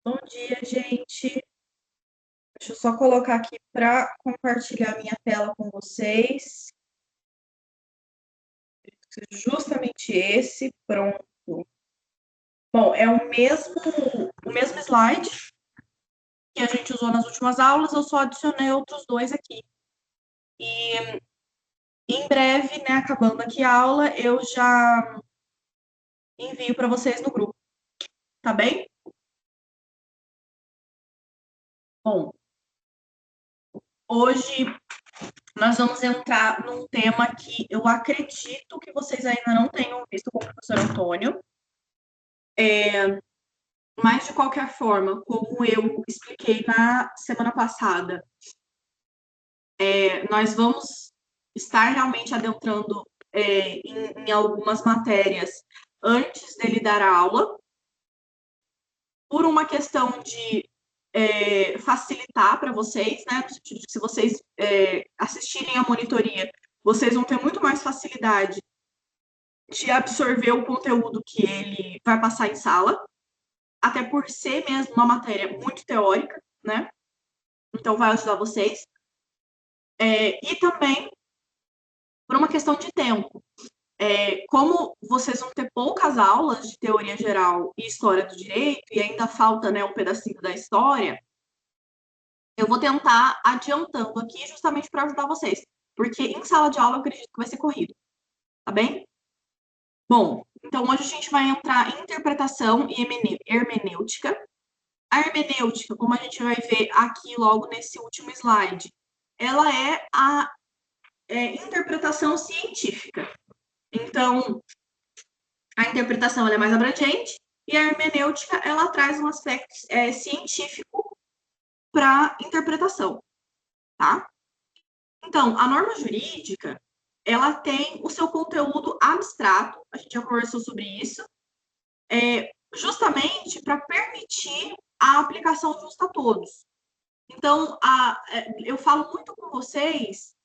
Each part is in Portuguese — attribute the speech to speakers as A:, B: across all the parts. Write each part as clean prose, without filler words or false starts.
A: Bom dia, gente. Deixa eu só colocar aqui para compartilhar minha tela com vocês. Justamente esse, pronto. Bom, é o mesmo slide que a gente usou nas últimas aulas, eu só adicionei outros dois aqui. E em breve, né, acabando aqui a aula, eu já envio para vocês no grupo, tá bem? Bom, hoje nós vamos entrar num tema que eu acredito que vocês ainda não tenham visto com o professor Antônio. Mas, de qualquer forma, como eu expliquei na semana passada, nós vamos estar realmente adentrando em algumas matérias antes dele dar a aula, por uma questão de facilitar para vocês, né? No sentido de que se vocês assistirem a monitoria, vocês vão ter muito mais facilidade de absorver o conteúdo que ele vai passar em sala, até por ser mesmo uma matéria muito teórica, né? Então, vai ajudar vocês. E também por uma questão de tempo. Como vocês vão ter poucas aulas de teoria geral e história do direito, e ainda falta, né, um pedacinho da história, eu vou tentar adiantando aqui justamente para ajudar vocês. Porque em sala de aula eu acredito que vai ser corrido. Tá bem? Bom, então hoje a gente vai entrar em interpretação e hermenêutica. A hermenêutica, como a gente vai ver aqui logo nesse último slide, ela é a interpretação científica. Então, a interpretação é mais abrangente e a hermenêutica ela traz um aspecto científico para a interpretação, tá? Então, a norma jurídica ela tem o seu conteúdo abstrato, a gente já conversou sobre isso, justamente para permitir a aplicação justa a todos. Então, eu falo muito com vocês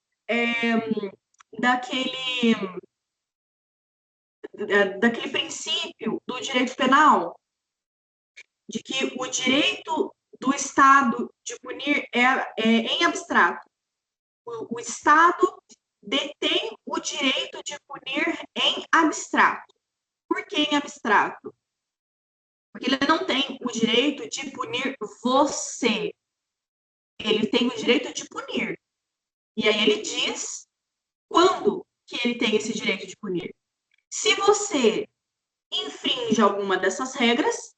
A: daquele princípio do direito penal, de que o direito do Estado de punir é em abstrato. O Estado detém o direito de punir em abstrato. Por que em abstrato? Porque ele não tem o direito de punir você. Ele tem o direito de punir. E aí ele diz quando que ele tem esse direito de punir. Se você infringe alguma dessas regras,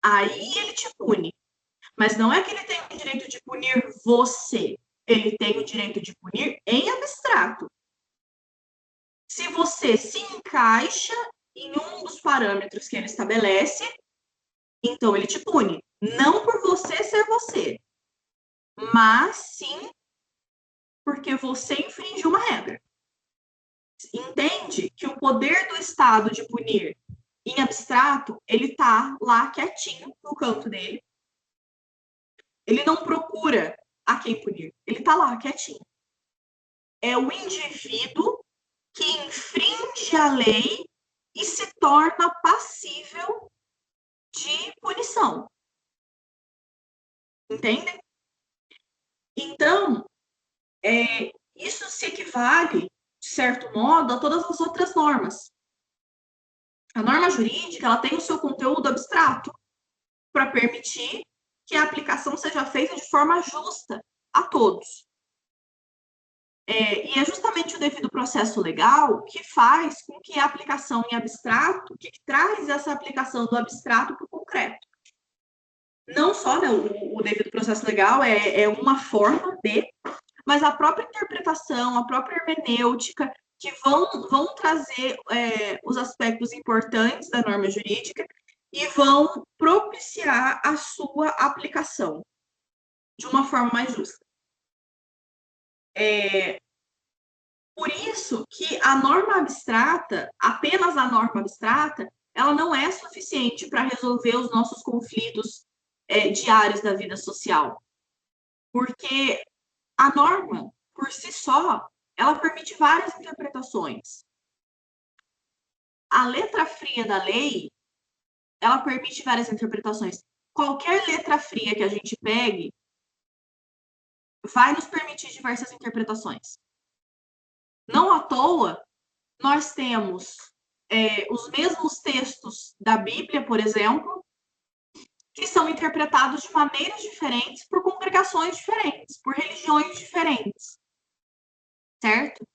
A: aí ele te pune. Mas não é que ele tem o direito de punir você. Ele tem o direito de punir em abstrato. Se você se encaixa em um dos parâmetros que ele estabelece, então ele te pune. Não por você ser você, mas sim porque você infringiu uma regra. Entende que o poder do Estado de punir em abstrato, ele está lá quietinho no canto dele. Ele não procura a quem punir. Ele está lá quietinho. É o indivíduo que infringe a lei e se torna passível de punição. Entendem? Então, isso se equivale, de certo modo, a todas as outras normas. A norma jurídica ela tem o seu conteúdo abstrato para permitir que a aplicação seja feita de forma justa a todos. E é justamente o devido processo legal que faz com que a aplicação em abstrato, que traz essa aplicação do abstrato para o concreto. Não só, né, o devido processo legal é uma forma de, mas a própria interpretação, a própria hermenêutica, que vão trazer os aspectos importantes da norma jurídica e vão propiciar a sua aplicação de uma forma mais justa. Por isso que a norma abstrata, apenas a norma abstrata, ela não é suficiente para resolver os nossos conflitos diários da vida social. Porque a norma, por si só, ela permite várias interpretações. A letra fria da lei, ela permite várias interpretações. qualquer letra fria que a gente pegue vai nos permitir diversas interpretações. Não à toa, nós temos os mesmos textos da Bíblia, por exemplo, que são interpretados de maneiras diferentes por congregações diferentes, por religiões diferentes, certo?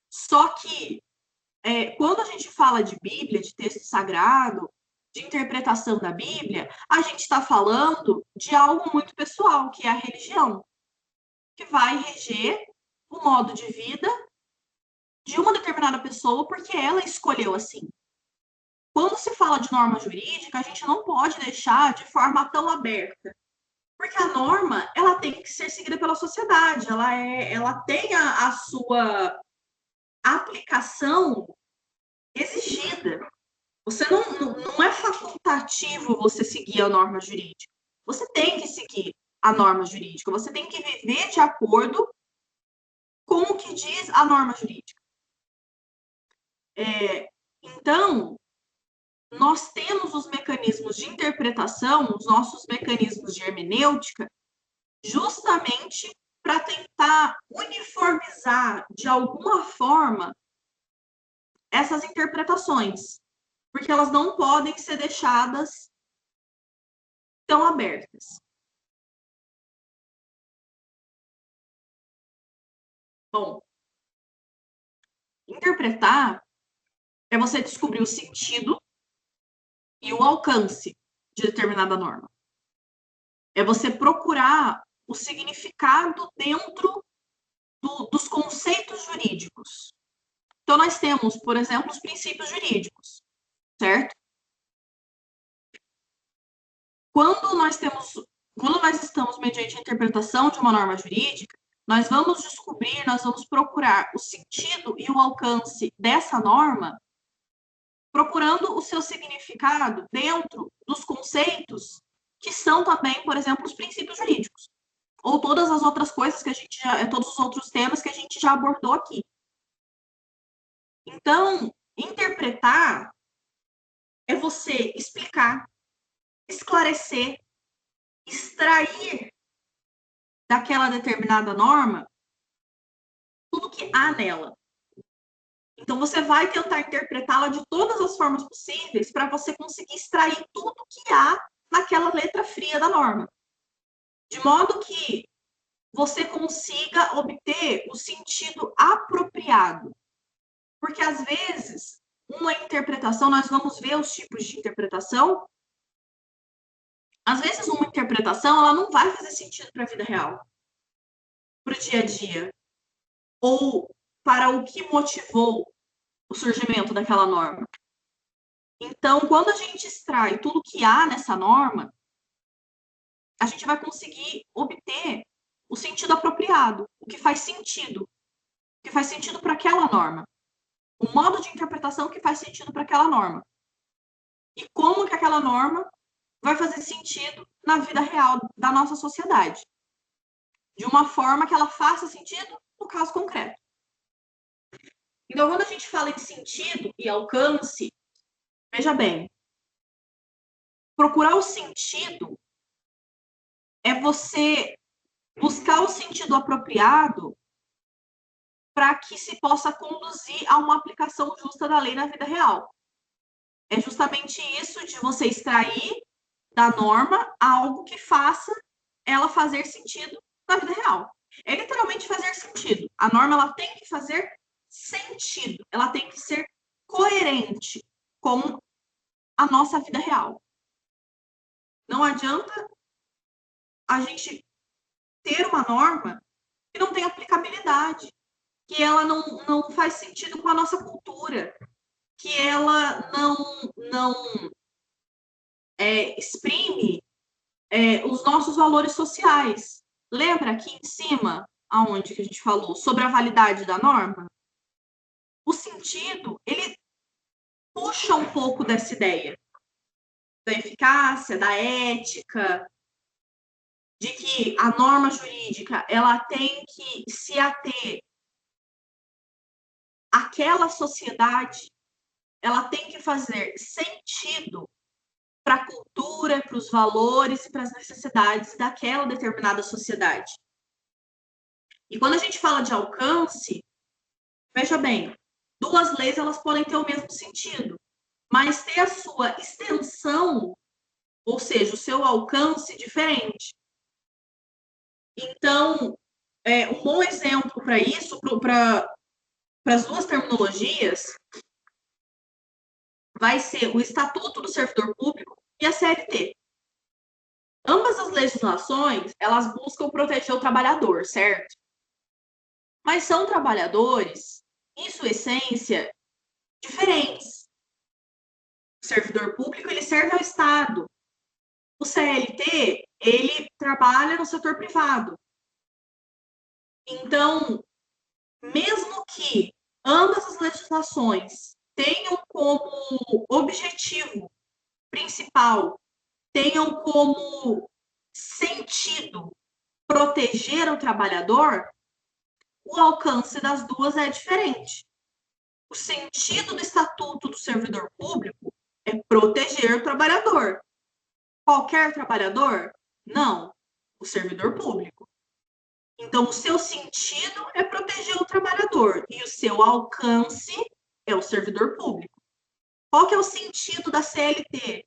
A: Só que, quando a gente fala de Bíblia, de texto sagrado, de interpretação da Bíblia, a gente está falando de algo muito pessoal, que é a religião, que vai reger o modo de vida de uma determinada pessoa porque ela escolheu assim. Quando se fala de norma jurídica, a gente não pode deixar de forma tão aberta, porque a norma ela tem que ser seguida pela sociedade, ela tem a sua aplicação exigida. Você não é facultativo você seguir a norma jurídica. Você tem que seguir a norma jurídica. Você tem que viver de acordo com o que diz a norma jurídica. Então, nós temos os mecanismos de interpretação, os nossos mecanismos de hermenêutica, justamente para tentar uniformizar, de alguma forma, essas interpretações, porque elas não podem ser deixadas tão abertas. Bom, interpretar é você descobrir o sentido e o alcance de determinada norma. É você procurar o significado dentro dos conceitos jurídicos. Então, nós temos, por exemplo, os princípios jurídicos, certo? Quando nós estamos mediante a interpretação de uma norma jurídica, nós vamos descobrir, nós vamos procurar o sentido e o alcance dessa norma, procurando o seu significado dentro dos conceitos que são também, por exemplo, os princípios jurídicos, ou todas as outras coisas que todos os outros temas que a gente já abordou aqui. Então, interpretar é você explicar, esclarecer, extrair daquela determinada norma tudo que há nela. Então, você vai tentar interpretá-la de todas as formas possíveis para você conseguir extrair tudo que há naquela letra fria da norma. De modo que você consiga obter o sentido apropriado. Porque, às vezes, uma interpretação, nós vamos ver os tipos de interpretação. Às vezes, uma interpretação ela não vai fazer sentido para a vida real, para o dia a dia, ou para o que motivou o surgimento daquela norma. Então, quando a gente extrai tudo que há nessa norma, a gente vai conseguir obter o sentido apropriado, o que faz sentido para aquela norma, o modo de interpretação que faz sentido para aquela norma. E como que aquela norma vai fazer sentido na vida real da nossa sociedade. De uma forma que ela faça sentido no caso concreto. Então, quando a gente fala em sentido e alcance, veja bem, procurar o sentido é você buscar o sentido apropriado para que se possa conduzir a uma aplicação justa da lei na vida real. É justamente isso de você extrair da norma algo que faça ela fazer sentido na vida real. É literalmente fazer sentido. A norma ela tem que fazer sentido, ela tem que ser coerente com a nossa vida real. Não adianta a gente ter uma norma que não tem aplicabilidade, que ela não faz sentido com a nossa cultura, que ela não exprime os nossos valores sociais. Lembra aqui em cima, aonde que a gente falou, sobre a validade da norma? O sentido, ele puxa um pouco dessa ideia da eficácia, da ética, de que a norma jurídica ela tem que se ater àquela sociedade, ela tem que fazer sentido para a cultura, para os valores e para as necessidades daquela determinada sociedade. E quando a gente fala de alcance, veja bem, duas leis elas podem ter o mesmo sentido, mas ter a sua extensão, ou seja, o seu alcance diferente. Então, um bom exemplo para isso, para as duas terminologias, vai ser o Estatuto do Servidor Público e a CLT. Ambas as legislações, elas buscam proteger o trabalhador, certo? Mas são trabalhadores, em sua essência, diferentes. O servidor público, ele serve ao Estado. O CLT, ele trabalha no setor privado. Então, mesmo que ambas as legislações tenham como objetivo principal, tenham como sentido proteger o trabalhador, o alcance das duas é diferente. O sentido do Estatuto do Servidor Público é proteger o trabalhador. Qualquer trabalhador? Não, o servidor público. Então, o seu sentido é proteger o trabalhador e o seu alcance é o servidor público. Qual que é o sentido da CLT?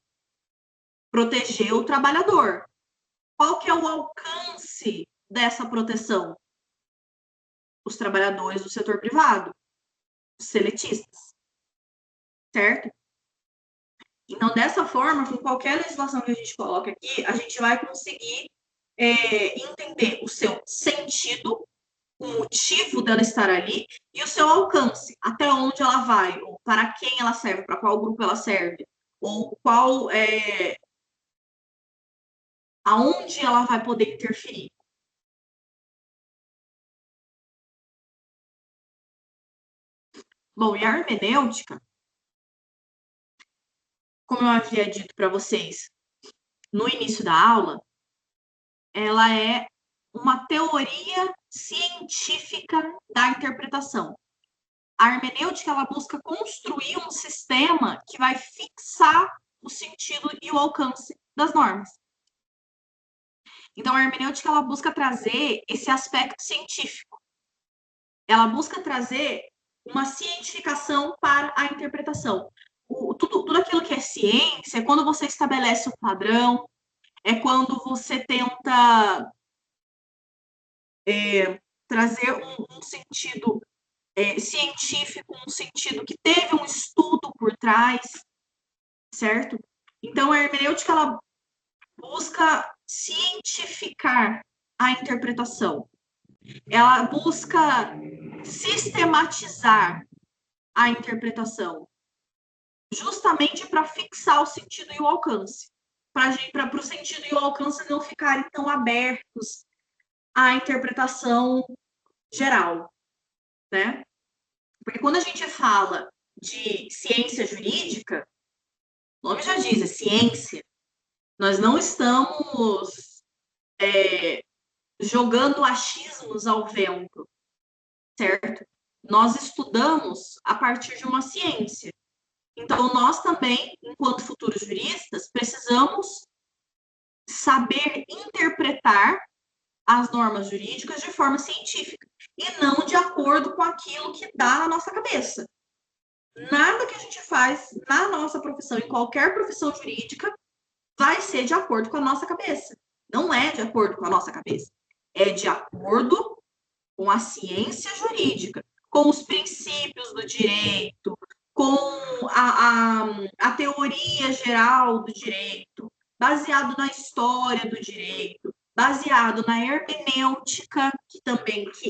A: Proteger o trabalhador. Qual que é o alcance dessa proteção? Os trabalhadores do setor privado, os seletistas, certo? Então, dessa forma, com qualquer legislação que a gente coloca aqui, a gente vai conseguir entender o seu sentido, o motivo dela estar ali e o seu alcance, até onde ela vai, ou para quem ela serve, para qual grupo ela serve, ou aonde ela vai poder interferir. Bom, e a hermenêutica, como eu havia dito para vocês no início da aula, ela é uma teoria científica da interpretação. A hermenêutica ela busca construir um sistema que vai fixar o sentido e o alcance das normas. Então, a hermenêutica ela busca trazer esse aspecto científico. Ela busca trazer uma cientificação para a interpretação. Tudo aquilo que é ciência é quando você estabelece um padrão, é quando você tenta trazer um sentido científico, um sentido que teve um estudo por trás, certo? Então, a hermenêutica ela busca cientificar a interpretação. Ela busca sistematizar a interpretação, justamente para fixar o sentido e o alcance, para o sentido e o alcance não ficarem tão abertos à interpretação geral, né? Porque quando a gente fala de ciência jurídica, o nome já diz, é ciência. Nós não estamos jogando achismos ao vento, certo? Nós estudamos a partir de uma ciência. Então, nós também, enquanto futuros juristas, precisamos saber interpretar as normas jurídicas de forma científica e não de acordo com aquilo que dá na nossa cabeça. Nada que a gente faz na nossa profissão, em qualquer profissão jurídica, vai ser de acordo com a nossa cabeça. Não é de acordo com a nossa cabeça. É de acordo com a ciência jurídica, com os princípios do direito, com a teoria geral do direito, baseado na história do direito, baseado na hermenêutica, que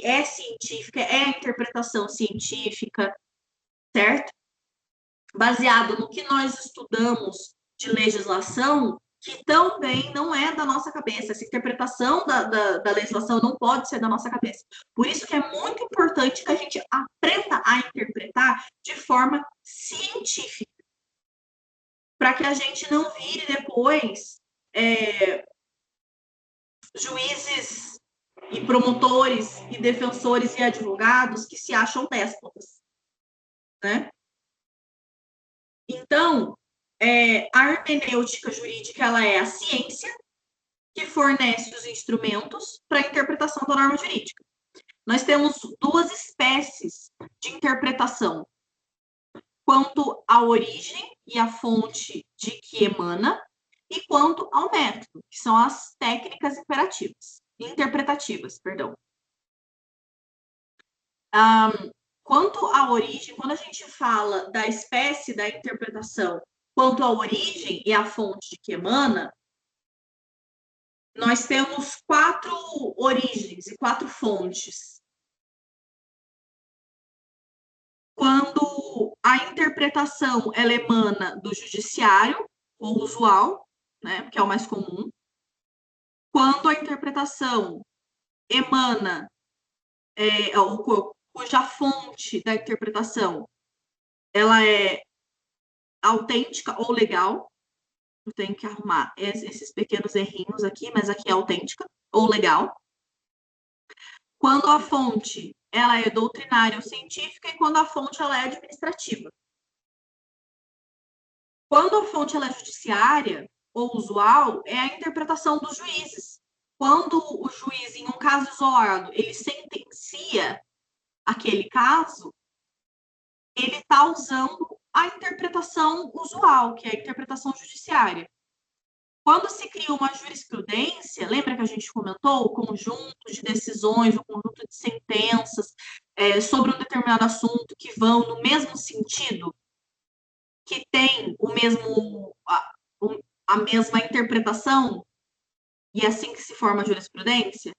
A: é científica, é a interpretação científica, certo? Baseado no que nós estudamos de legislação, que também não é da nossa cabeça. Essa interpretação da legislação não pode ser da nossa cabeça. Por isso que é muito importante que a gente aprenda a interpretar de forma científica, para que a gente não vire depois juízes e promotores e defensores e advogados que se acham déspotas, né? Então, A hermenêutica jurídica, ela é a ciência que fornece os instrumentos para a interpretação da norma jurídica. Nós temos duas espécies de interpretação, quanto à origem e à fonte de que emana, e quanto ao método, que são as técnicas interpretativas, perdão. Quanto à origem, quando a gente fala da espécie da interpretação, quanto à origem e à fonte de que emana, nós temos 4 origens e 4 fontes. Quando a interpretação ela emana do judiciário ou usual, né, que é o mais comum. Quando a interpretação emana, cuja fonte da interpretação ela é autêntica ou legal, eu tenho que arrumar esses pequenos errinhos aqui, mas aqui é autêntica ou legal. Quando a fonte ela é doutrinária ou científica e quando a fonte ela é administrativa. Quando a fonte ela é judiciária ou usual, é a interpretação dos juízes. Quando o juiz, em um caso isolado, ele sentencia aquele caso, ele está usando a interpretação usual, que é a interpretação judiciária. Quando se cria uma jurisprudência, lembra que a gente comentou o conjunto de decisões, o conjunto de sentenças sobre um determinado assunto que vão no mesmo sentido, que tem a mesma interpretação, e é assim que se forma a jurisprudência?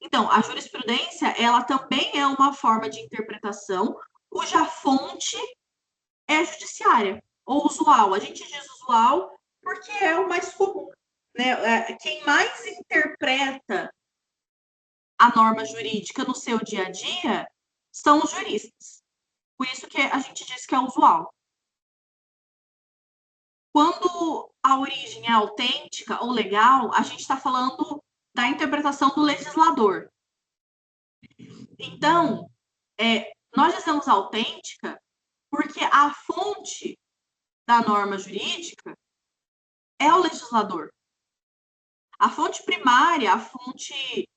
A: Então, a jurisprudência, ela também é uma forma de interpretação cuja fonte é judiciária, ou usual. A gente diz usual porque é o mais comum, né? Quem mais interpreta a norma jurídica no seu dia a dia são os juristas. Por isso que a gente diz que é usual. Quando a origem é autêntica ou legal, a gente está falando da interpretação do legislador. Então, nós dizemos autêntica porque a fonte da norma jurídica é o legislador. A fonte primária, a fonte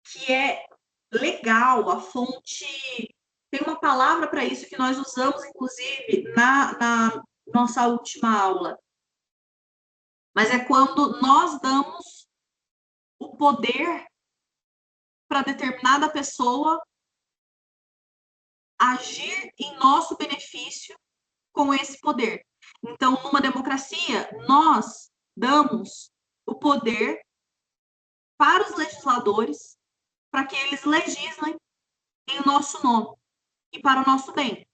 A: que é legal, a fonte... Tem uma palavra para isso que nós usamos, inclusive, na nossa última aula. Mas é quando nós damos o poder para determinada pessoa agir em nosso benefício com esse poder. Então, numa democracia, nós damos o poder para os legisladores para que eles legislem em nosso nome e para o nosso bem.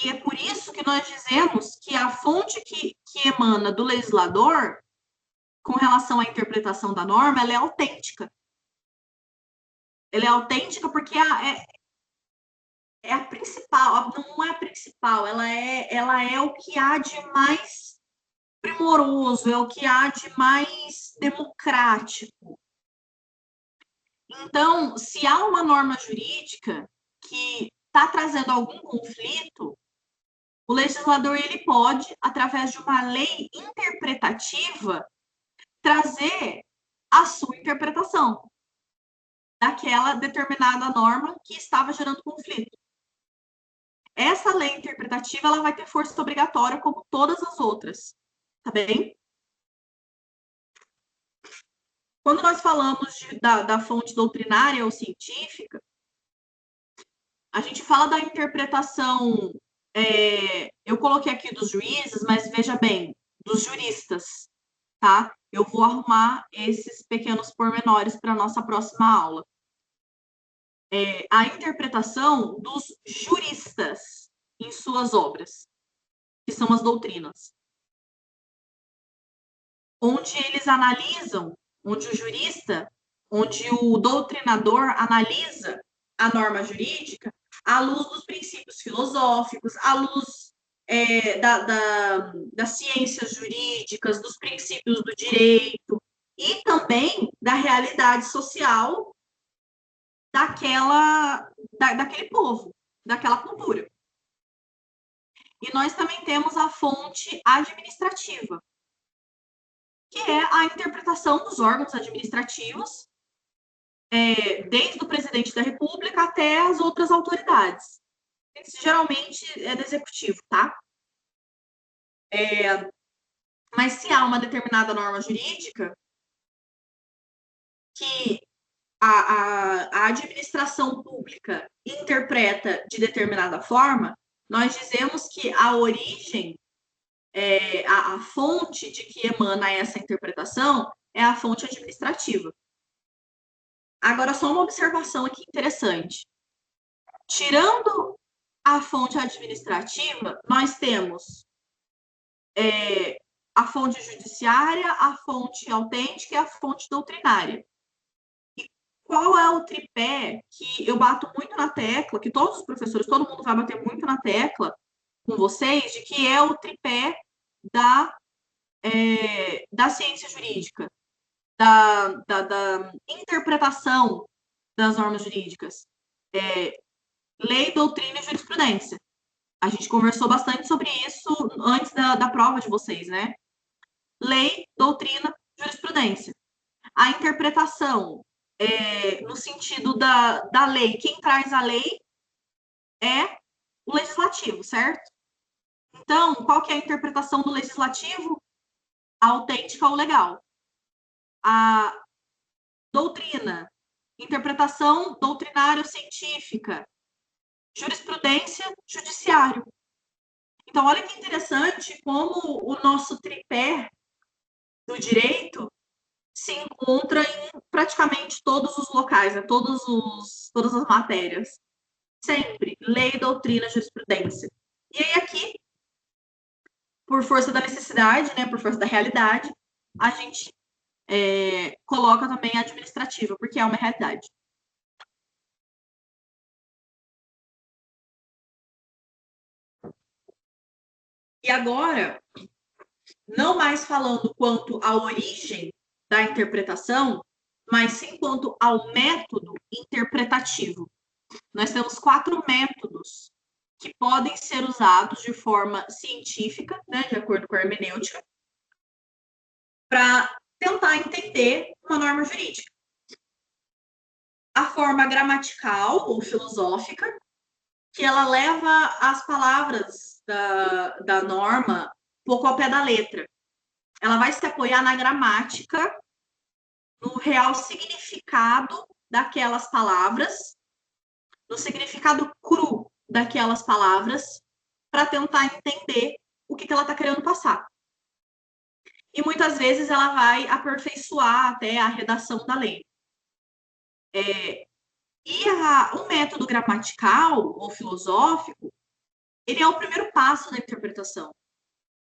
A: E é por isso que nós dizemos que a fonte que emana do legislador, com relação à interpretação da norma, ela é autêntica. Ela é autêntica porque é a principal, não é a principal, ela é o que há de mais primoroso, é o que há de mais democrático. Então, se há uma norma jurídica que está trazendo algum conflito, o legislador ele pode, através de uma lei interpretativa, trazer a sua interpretação daquela determinada norma que estava gerando conflito. Essa lei interpretativa ela vai ter força obrigatória como todas as outras, tá bem? Quando nós falamos da fonte doutrinária ou científica, a gente fala da interpretação, eu coloquei aqui dos juízes, mas veja bem, dos juristas, tá? Eu vou arrumar esses pequenos pormenores para a nossa próxima aula. A interpretação dos juristas em suas obras, que são as doutrinas. Onde eles analisam, onde o jurista, onde o doutrinador analisa a norma jurídica à luz dos princípios filosóficos, à luz das ciências jurídicas, dos princípios do direito e também da realidade social daquele povo, daquela cultura. E nós também temos a fonte administrativa, que é a interpretação dos órgãos administrativos, desde o presidente da República até as outras autoridades. Isso geralmente é do executivo, tá? Mas se há uma determinada norma jurídica que a administração pública interpreta de determinada forma, nós dizemos que a origem, a fonte de que emana essa interpretação é a fonte administrativa. Agora, só uma observação aqui interessante. Tirando a fonte administrativa, nós temos a fonte judiciária, a fonte autêntica e a fonte doutrinária. E qual é o tripé que eu bato muito na tecla, que todos os professores, todo mundo vai bater muito na tecla com vocês, de que é o tripé da ciência jurídica, da interpretação das normas jurídicas. Lei, doutrina e jurisprudência. A gente conversou bastante sobre isso antes da prova de vocês, né? Lei, doutrina, jurisprudência. A interpretação, no sentido da lei, quem traz a lei é o legislativo, certo? Então, qual que é a interpretação do legislativo? A autêntica ou legal. A doutrina, interpretação doutrinário-científica. Jurisprudência, judiciário. Então, olha que interessante como o nosso tripé do direito se encontra em praticamente todos os locais, né? Todas as matérias. Sempre. Lei, doutrina, jurisprudência. E aí aqui, por força da necessidade, né, por força da realidade, a gente coloca também a administrativa, porque é uma realidade. E agora, não mais falando quanto à origem da interpretação, mas sim quanto ao método interpretativo. Nós temos 4 métodos que podem ser usados de forma científica, né, de acordo com a hermenêutica, para tentar entender uma norma jurídica. A forma gramatical ou filosófica, que ela leva as palavras da norma um pouco ao pé da letra. Ela vai se apoiar na gramática, no real significado daquelas palavras, no significado cru daquelas palavras, para tentar entender o que ela está querendo passar. E muitas vezes ela vai aperfeiçoar até a redação da lei. O método gramatical ou filosófico, ele é o primeiro passo da interpretação.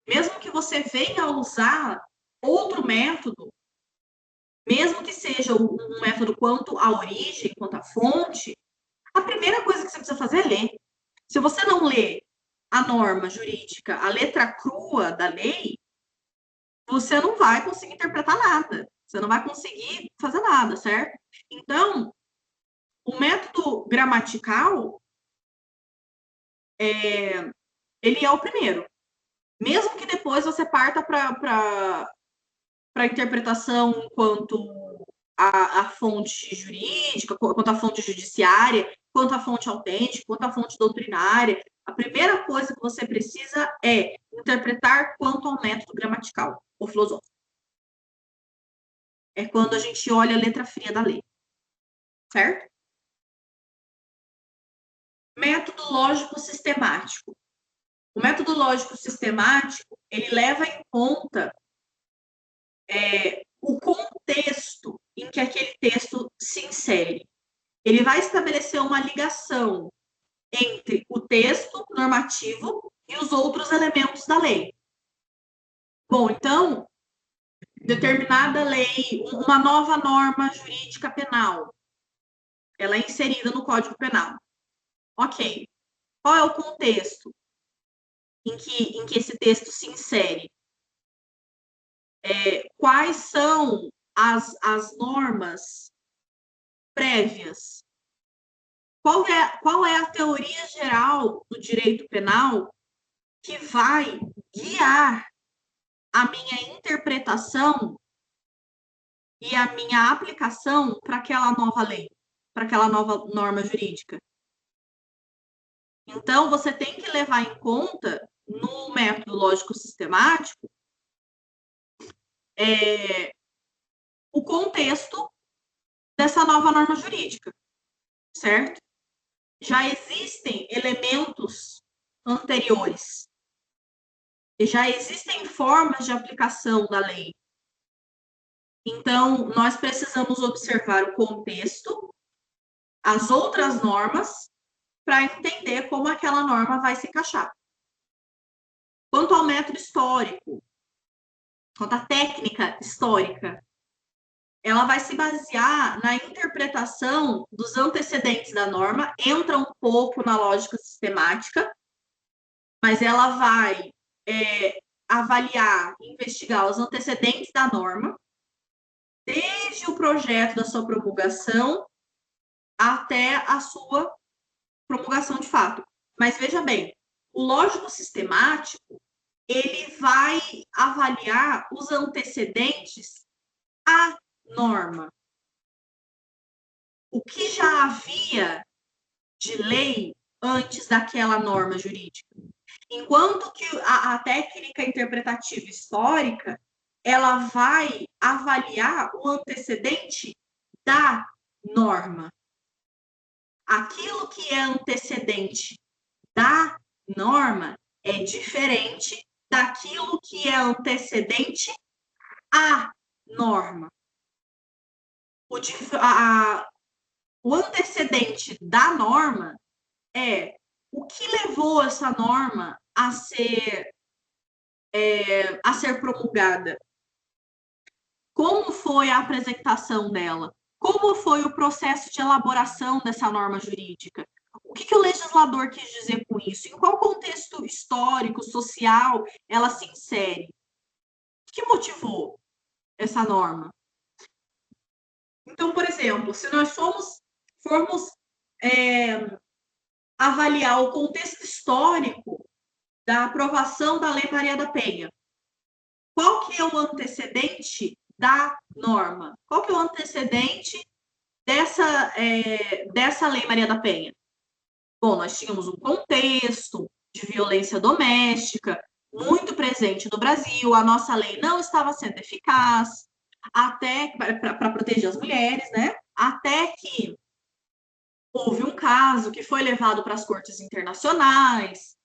A: Mesmo que você venha a usar outro método, mesmo que seja um método quanto à origem, quanto à fonte, a primeira coisa que você precisa fazer é ler. Se você não lê a norma jurídica, a letra crua da lei, você não vai conseguir interpretar nada. Você não vai conseguir fazer nada, certo? Então, o método gramatical, ele é o primeiro. Mesmo que depois você parta para a interpretação quanto a fonte jurídica, quanto a fonte judiciária, quanto a fonte autêntica, quanto a fonte doutrinária, a primeira coisa que você precisa é interpretar quanto ao método gramatical ou filosófico. É quando a gente olha a letra fria da lei. Certo? Método lógico sistemático. O método lógico sistemático, ele leva em conta o contexto em que aquele texto se insere. Ele vai estabelecer uma ligação entre o texto normativo e os outros elementos da lei. Bom, então, determinada lei, uma nova norma jurídica penal, ela é inserida no Código Penal. Ok. Qual é o contexto em que esse texto se insere? Quais são as normas prévias qual é a teoria geral do direito penal que vai guiar a minha interpretação e a minha aplicação para aquela nova lei, para aquela nova norma jurídica. Então, você tem que levar em conta, no método lógico-sistemático, o contexto dessa nova norma jurídica, certo? Já existem elementos anteriores, já existem formas de aplicação da lei. Então, nós precisamos observar o contexto, as outras normas, para entender como aquela norma vai se encaixar. Quanto ao método histórico, quanto à técnica histórica, ela vai se basear na interpretação dos antecedentes da norma, entra um pouco na lógica sistemática, mas ela vai avaliar, investigar os antecedentes da norma, desde o projeto da sua promulgação até a sua promulgação de fato. Mas veja bem, o lógico sistemático, ele vai avaliar os antecedentes à norma. O que já havia de lei antes daquela norma jurídica. Enquanto que a técnica interpretativa histórica, ela vai avaliar o antecedente da norma. Aquilo que é antecedente da norma é diferente daquilo que é antecedente à norma. O antecedente da norma é o que levou essa norma a ser promulgada. Como foi a apresentação dela? Como foi o processo de elaboração dessa norma jurídica? O que o legislador quis dizer com isso? Em qual contexto histórico, social, ela se insere? O que motivou essa norma? Então, por exemplo, se nós formos avaliar o contexto histórico da aprovação da Lei Maria da Penha, qual que é o antecedente da norma? Qual que é o antecedente dessa Lei Maria da Penha? Bom, nós tínhamos um contexto de violência doméstica muito presente no Brasil, a nossa lei não estava sendo eficaz, até para proteger as mulheres, né? Até que houve um caso que foi levado para as cortes internacionais,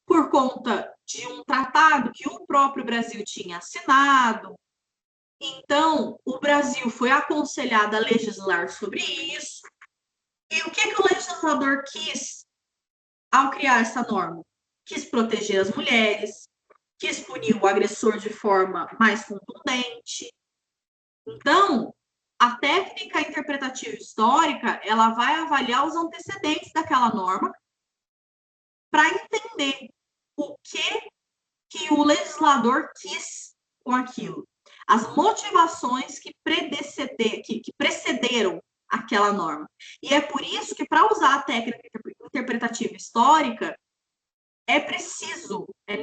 A: por conta de um tratado que o próprio Brasil tinha assinado. Então, o Brasil foi aconselhado a legislar sobre isso. E o que o legislador quis ao criar essa norma? Quis proteger as mulheres, quis punir o agressor de forma mais contundente. Então, a técnica interpretativa histórica, ela vai avaliar os antecedentes daquela norma para entender o que o legislador quis com aquilo. As motivações que precederam aquela norma. E é por isso que, para usar a técnica interpretativa histórica, é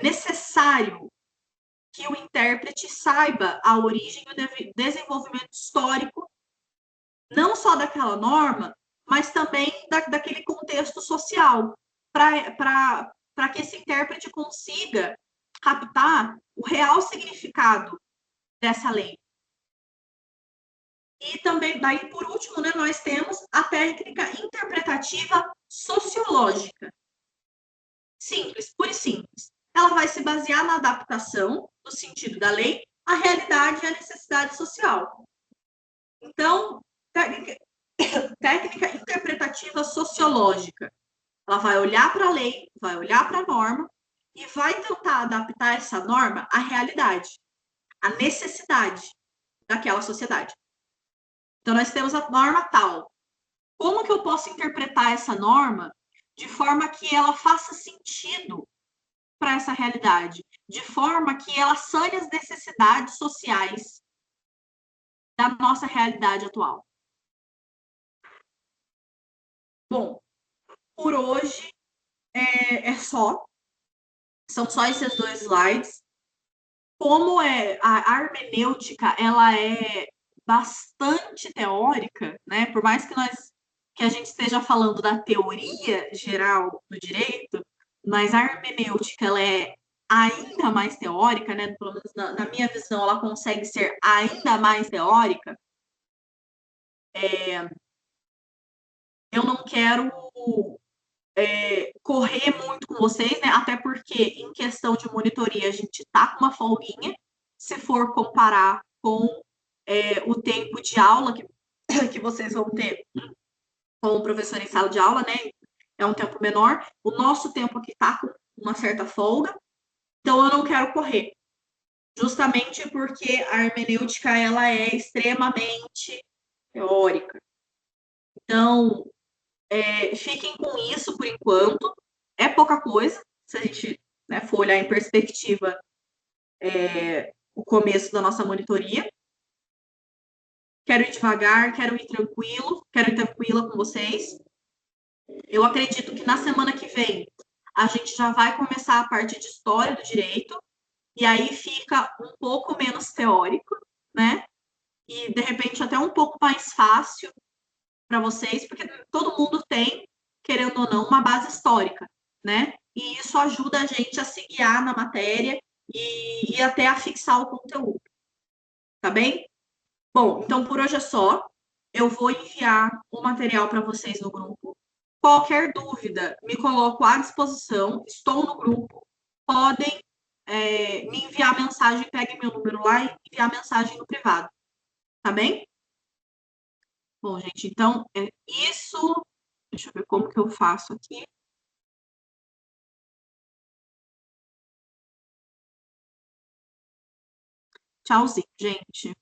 A: necessário que o intérprete saiba a origem e o desenvolvimento histórico, não só daquela norma, mas também daquele contexto social, para que esse intérprete consiga captar o real significado dessa lei. E também, daí, por último, né, nós temos a técnica interpretativa sociológica. Simples, pura e simples. Ela vai se basear na adaptação do sentido da lei à realidade e à necessidade social. Então, técnica interpretativa sociológica. Ela vai olhar para a lei, vai olhar para a norma e vai tentar adaptar essa norma à realidade, à necessidade daquela sociedade. Então, nós temos a norma tal. Como que eu posso interpretar essa norma de forma que ela faça sentido para essa realidade? De forma que ela sane as necessidades sociais da nossa realidade atual. Bom, por hoje é só. São só esses 2 slides. Como a hermenêutica, ela é bastante teórica, né? Por mais que a gente esteja falando da teoria geral do direito, mas a hermenêutica ela é ainda mais teórica, né? Pelo menos na minha visão, ela consegue ser ainda mais teórica. Eu não quero correr muito com vocês, né? Até porque em questão de monitoria a gente tá com uma folguinha. Se for comparar com o tempo de aula que vocês vão ter com o professor em sala de aula, né? É um tempo menor. O nosso tempo aqui tá com uma certa folga, então eu não quero correr. Justamente porque a hermenêutica ela é extremamente teórica. Então, fiquem com isso por enquanto. É pouca coisa, se a gente for olhar em perspectiva o começo da nossa monitoria. Quero ir devagar, quero ir tranquila com vocês. Eu acredito que na semana que vem a gente já vai começar a parte de história do direito, e aí fica um pouco menos teórico, né? E de repente até um pouco mais fácil para vocês, porque todo mundo tem, querendo ou não, uma base histórica, né? E isso ajuda a gente a se guiar na matéria e até a fixar o conteúdo, tá bem? Bom, então por hoje é só. Eu vou enviar o material para vocês no grupo. Qualquer dúvida, me coloco à disposição. Estou no grupo. Podem me enviar mensagem, peguem meu número lá e enviar mensagem no privado, tá bem? Bom, gente, então é isso. Deixa eu ver como que eu faço aqui. Tchauzinho, gente.